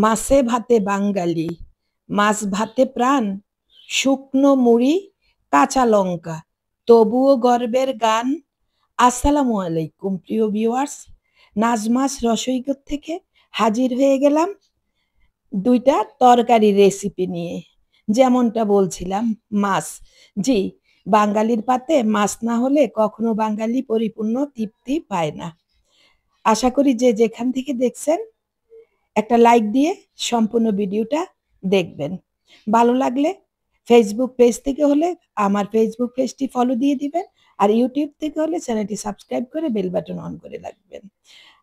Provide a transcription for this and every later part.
মাছে ভাতে বাঙালি, মাছ ভাতে প্রাণ, শুকনো মুড়ি, কাঁচা লঙ্কা, তবুও গর্বের গান। আসসালামু আলাইকুম প্রিয় ভিউয়ার্স, নাজমাস রসইগর থেকে হাজির হয়ে গেলাম দুইটা তরকারি রেসিপি নিয়ে। যেমনটা বলছিলাম, মাছ। জি, বাঙালির পাতে মাছ না হলে কখনো বাঙালি পরিপূর্ণ তৃপ্তি পায় না। আশা করি যে যেখান থেকে দেখছেন একটা লাইক দিয়ে সম্পূর্ণ ভিডিওটা দেখবেন। ভালো লাগলে ফেসবুক পেজ থেকে হলে আমার ফেসবুক পেজটি ফলো দিয়ে দিবেন, আর ইউটিউব থেকে হলে চ্যানেলটি সাবস্ক্রাইব করে বেল বাটন অন করে রাখবেন।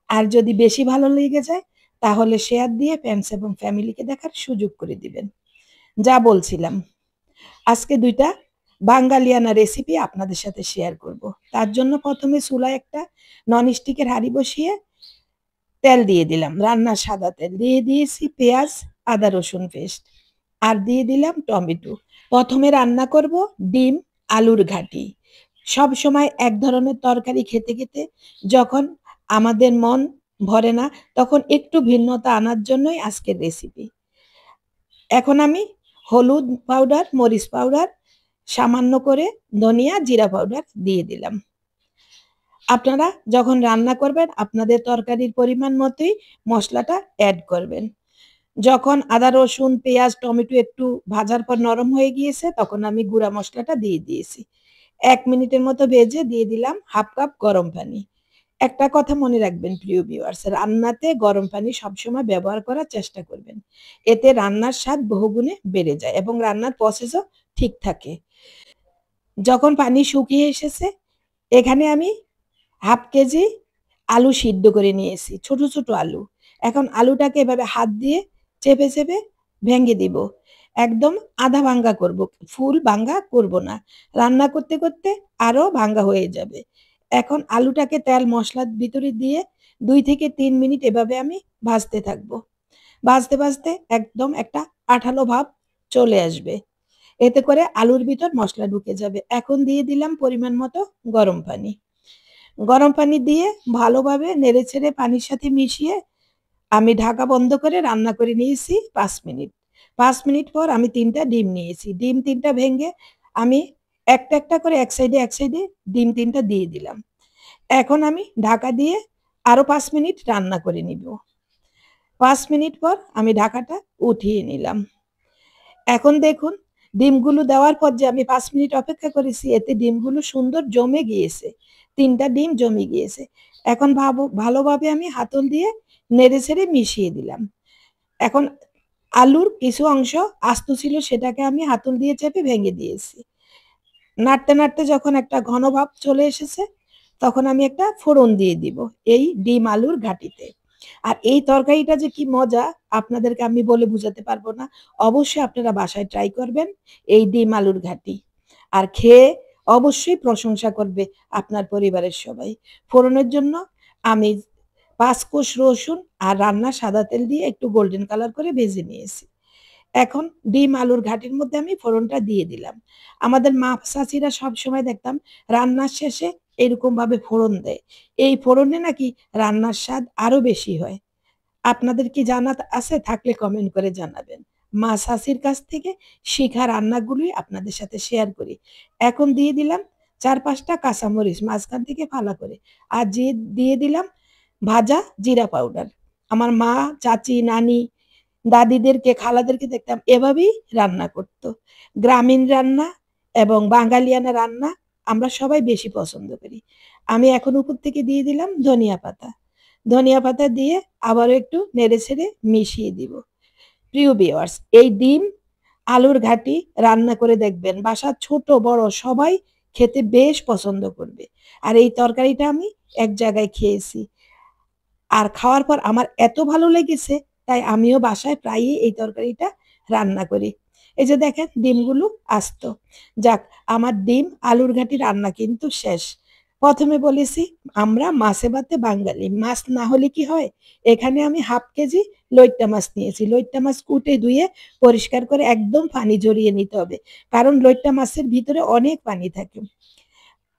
আর যদি বেশি ভালো লেগে যায় তাহলে শেয়ার দিয়ে ফ্রেন্ডস এবং ফ্যামিলিকে দেখার সুযোগ করে দিবেন। যা বলছিলাম, আজকে দুইটা বাঙালিয়ানা রেসিপি আপনাদের সাথে শেয়ার করব। তার জন্য প্রথমে চুলায় একটা ননস্টিকের হাঁড়ি বসিয়ে তেল দিয়ে দিলাম, রান্নার সাদা তেল দিয়ে দিয়েছি, পেঁয়াজ, আদা রসুন পেস্ট, আর দিয়ে দিলাম টমেটো। প্রথমে রান্না করব ডিম আলুর ঘাটি। সব সময় এক ধরনের তরকারি খেতে খেতে যখন আমাদের মন ভরে না, তখন একটু ভিন্নতা আনার জন্যই আজকের রেসিপি। এখন আমি হলুদ পাউডার, মরিচ পাউডার, সামান্য করে ধনিয়া জিরা পাউডার দিয়ে দিলাম। আপনারা যখন রান্না করবেন আপনাদের তরকারির পরিমাণ মতোই মশলাটা অ্যাড করবেন। যখন আদা রসুন পেঁয়াজ টমেটো একটু ভাজার পর নরম হয়ে গিয়েছে তখন আমি গুঁড়া মশলাটা দিয়ে দিয়েছি। 1 মিনিটের মতো ভেজে দিয়ে দিলাম হাফ কাপ গরম পানি। একটা কথা মনে রাখবেন প্রিয় ভিউয়ার্স, রান্নাতে গরম পানি সবসময় ব্যবহার করার চেষ্টা করবেন। এতে রান্নার স্বাদ বহুগুণে বেড়ে যায় এবং রান্নার প্রসেসও ঠিক থাকে। যখন পানি শুকিয়ে এসেছে, এখানে আমি হাফ কেজি আলু সিদ্ধ করে নিয়েছি, ছোট ছোট আলু। এখন আলুটাকে এভাবে হাত দিয়ে চেপে চেপে ভেঙে দিব। একদম আধা ভাঙ্গা করব, ফুল ভাঙ্গা করব না। রান্না করতে করতে আরো ভাঙ্গা হয়ে যাবে। এখন আলুটাকে তেল মশলার ভিতরে দিয়ে 2 থেকে 3 মিনিট এভাবে আমি ভাজতে থাকবো। ভাজতে ভাজতে একদম একটা আঠালো ভাব চলে আসবে। এতে করে আলুর ভিতর মশলা ঢুকে যাবে। এখন দিয়ে দিলাম পরিমাণ মতো গরম পানি। গরম পানি দিয়ে ভালোভাবে নেড়েচেড়ে পানির সাথে মিশিয়ে আমি ঢাকা বন্ধ করে রান্না করে নিয়েছি 5 মিনিট। 5 মিনিট পর আমি 3টা ডিম নিয়েছি। ডিম 3টা ভেঙে আমি একটা একটা করে এক সাইডে ডিম 3টা দিয়ে দিলাম। এখন আমি ঢাকা দিয়ে আরো 5 মিনিট রান্না করে নিব। 5 মিনিট পর আমি ঢাকাটা উঠিয়ে নিলাম। এখন দেখুন, ডিমগুলো দেওয়ার পর যে আমি 5 মিনিট অপেক্ষা করেছি এতে ডিমগুলো সুন্দর জমে গিয়েছে। 3টা ডিম জমে গিয়েছে। এখন ভালোভাবে আমি হাতল দিয়ে নেড়েচেড়ে মিশিয়ে দিলাম। এখন আলুর কিছু অংশ আস্ত ছিল সেটাকে আমি হাতল দিয়ে চেপে ভেঙে দিয়েছি। নাড়তে নাড়তে যখন একটা ঘন ভাব চলে এসেছে তখন আমি একটা ফোড়ন দিয়ে দিব এই ডিম আলুর ঘাটিতে। আর এই তরকারিটা যে কি মজা আপনাদেরকে আমি বলে বুঝাতে পারবো না। অবশ্যই আপনারা বাসায় ট্রাই করবেন এই ডিম আলুর ঘাটি, আর খেয়ে অবশ্যই প্রশংসা করবে আপনার পরিবারের সবাই। ফোড়নের জন্য আমি 5 কোষ রসুন আর রান্নার সাদা তেল দিয়ে একটু গোল্ডেন কালার করে ভেজে নিয়েছি। এখন ডিম আলুর ঘাটির মধ্যে আমি ফোড়নটা দিয়ে দিলাম। আমাদের মা চাচিরা সবসময় দেখতাম রান্নার শেষে এরকম ভাবে ফোড়ন দেয়। এই ফোড়নে নাকি রান্নার স্বাদ আরো বেশি হয়। আপনাদের কি জানা আছে? থাকলে কমেন্ট করে জানাবেন। মা চাচির কাছ থেকে শিখা রান্নাগুলোই আপনাদের সাথে শেয়ার করি। এখন দিয়ে দিলাম 4-5টা কাঁচামরিচ মাঝখান থেকে ফালা করে। আর দিয়ে দিলাম ভাজা জিরা পাউডার। আমার মা, চাচি, নানি, দাদিদেরকে, খালাদেরকে দেখতাম এভাবেই রান্না করত। গ্রামীণ রান্না এবং বাঙালিয়ানা রান্না আমরা সবাই বেশি পছন্দ করি। আমি এখন উপর থেকে দিয়ে দিলাম ধনিয়া পাতা। ধনিয়া পাতা দিয়ে আবারও একটু নেড়েচেড়ে মিশিয়ে দিব। প্রিয় ভিউয়ার্স, এই ডিম আলুর ঘাটি রান্না করে দেখবেন। বাসার ছোট বড় সবাই খেতে বেশ পছন্দ করবে। আর এই তরকারিটা আমি এক জায়গায় খেয়েছি। আর খাওয়ার পর আমার এত ভালো লেগেছে তাই আমিও বাসায় প্রায়ই এই তরকারিটা রান্না করি। এই যে দেখেন ডিমগুলো আস্ত। যাক, আমার ডিম আলুর ঘাটি রান্না কিন্তু শেষ। প্রথমে বলেছি আমরা মাছে ভাতে বাঙালি, মাছ না হলে কি হয়। এখানে আমি হাফ কেজি লইট্টা মাছ নিয়েছি। লইট্টা মাছ কুটে ধুয়ে পরিষ্কার করে একদম পানি ঝরিয়ে নিতে হবে, কারণ লইট্টা মাছের ভিতরে অনেক পানি থাকে।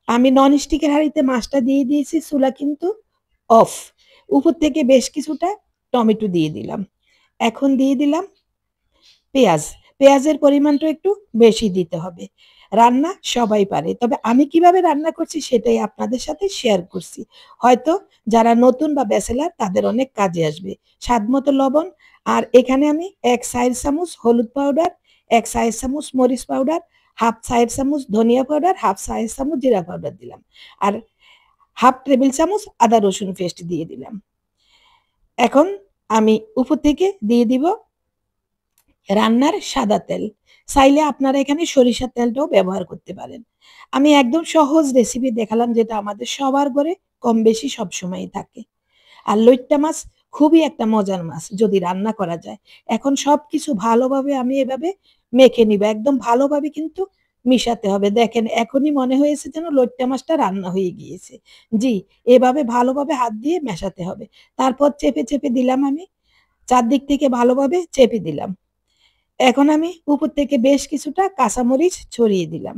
আমি ননস্টিকের হাঁড়িতে মাছটা দিয়ে দিয়েছি, চুলা কিন্তু অফ। উপর থেকে বেশ কিছুটা টমেটো দিয়ে দিলাম। এখন দিয়ে দিলাম পেঁয়াজ। পেঁয়াজের পরিমাণটা একটু বেশি দিতে হবে। রান্না সবাই পারে। তবে আমি কিভাবে রান্না করছি সেটাই আপনাদের সাথে শেয়ার করছি। হয়তো যারা নতুন বা ব্যাচেলর তাদের অনেক কাজে আসবে। স্বাদমতো লবণ আর এখানে আমি ১ চায়ের চামচ হলুদ পাউডার, ১ চায়ের চামচ মরিচ পাউডার, ১/২ চায়ের চামচ ধনিয়া পাউডার, ১/২ চায়ের চামচ জিরা পাউডার দিলাম। আর ১/২ টেবিল চামচ আদা রসুন পেস্ট দিয়ে দিলাম। এখন আমি উপর থেকে দিয়ে দিব রান্নার সাদা তেল। চাইলে আপনারা এখানে সরিষার তেলটাও ব্যবহার করতে পারেন। আমি একদম সহজ রেসিপি দেখালাম যেটা আমাদের সবার ঘরে কম বেশি সবসময়ই থাকে। আর লইট্টা মাছ খুবই একটা মজার মাছ যদি রান্না করা যায়। এখন সবকিছু ভালোভাবে আমি এভাবে মেখে নিব। একদম ভালোভাবে কিন্তু মিশাতে হবে। দেখেন এখনই মনে হয়েছে যেন লইট্টা মাছটা রান্না হয়ে গিয়েছে। জি, এভাবে ভালোভাবে হাত দিয়ে মেশাতে হবে। তারপর চেপে, চেপে দিলাম আমি। চারদিক থেকে ভালোভাবে চেপে দিলাম। এখন আমি উপর থেকে বেশ কিছুটা কাঁচামরিচ ছড়িয়ে দিলাম।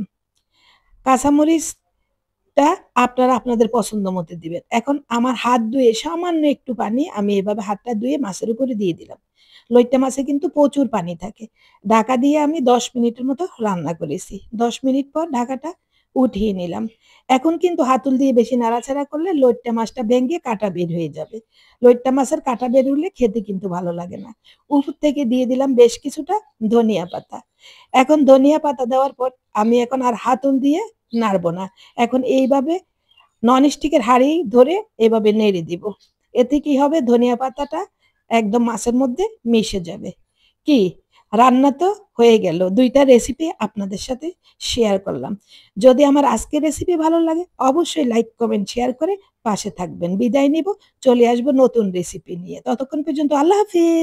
কাঁচামরিচটা আপনারা আপনাদের পছন্দ মতো দিবেন। এখন আমার হাত ধুয়ে সামান্য একটু পানি আমি এভাবে হাতটা ধুয়ে মাছের উপরে দিয়ে দিলাম। লইট্টা মাছে কিন্তু প্রচুর পানি থাকে। ঢাকা দিয়ে আমি ১০ মিনিটের মতো রান্না করেছি। ১০ মিনিট পর ঢাকাটা উঠিয়ে নিলাম। এখন কিন্তু হাতল দিয়ে বেশি নাড়াচাড়া করলে লইট্টা মাছটা ভেঙে কাঁটা বের হয়ে যাবে। লইট্টা মাছের কাঁটা বের হলে খেতে কিন্তু ভালো লাগে না। উপর থেকে দিয়ে দিলাম বেশ কিছুটা ধনিয়া পাতা। এখন ধনিয়া পাতা দেওয়ার পর আমি এখন আর হাতল দিয়ে নাড়ব না। এখন এইভাবে ননস্টিকের হাঁড়ি ধরে এভাবে নেড়ে দিব। এতে কি হবে ধনিয়া পাতাটা একদম মাছের মধ্যে মিশে যাবে। কি রান্না তো হয়ে গেল। ২ টা রেসিপি আপনাদের সাথে শেয়ার করলাম। যদি আমার আজকের রেসিপি ভালো লাগে অবশ্যই লাইক, কমেন্ট, শেয়ার করে পাশে থাকবেন। বিদায় নিব। চলে আসবো নতুন রেসিপি নিয়ে। ততক্ষণ পর্যন্ত আল্লাহ হাফিজ।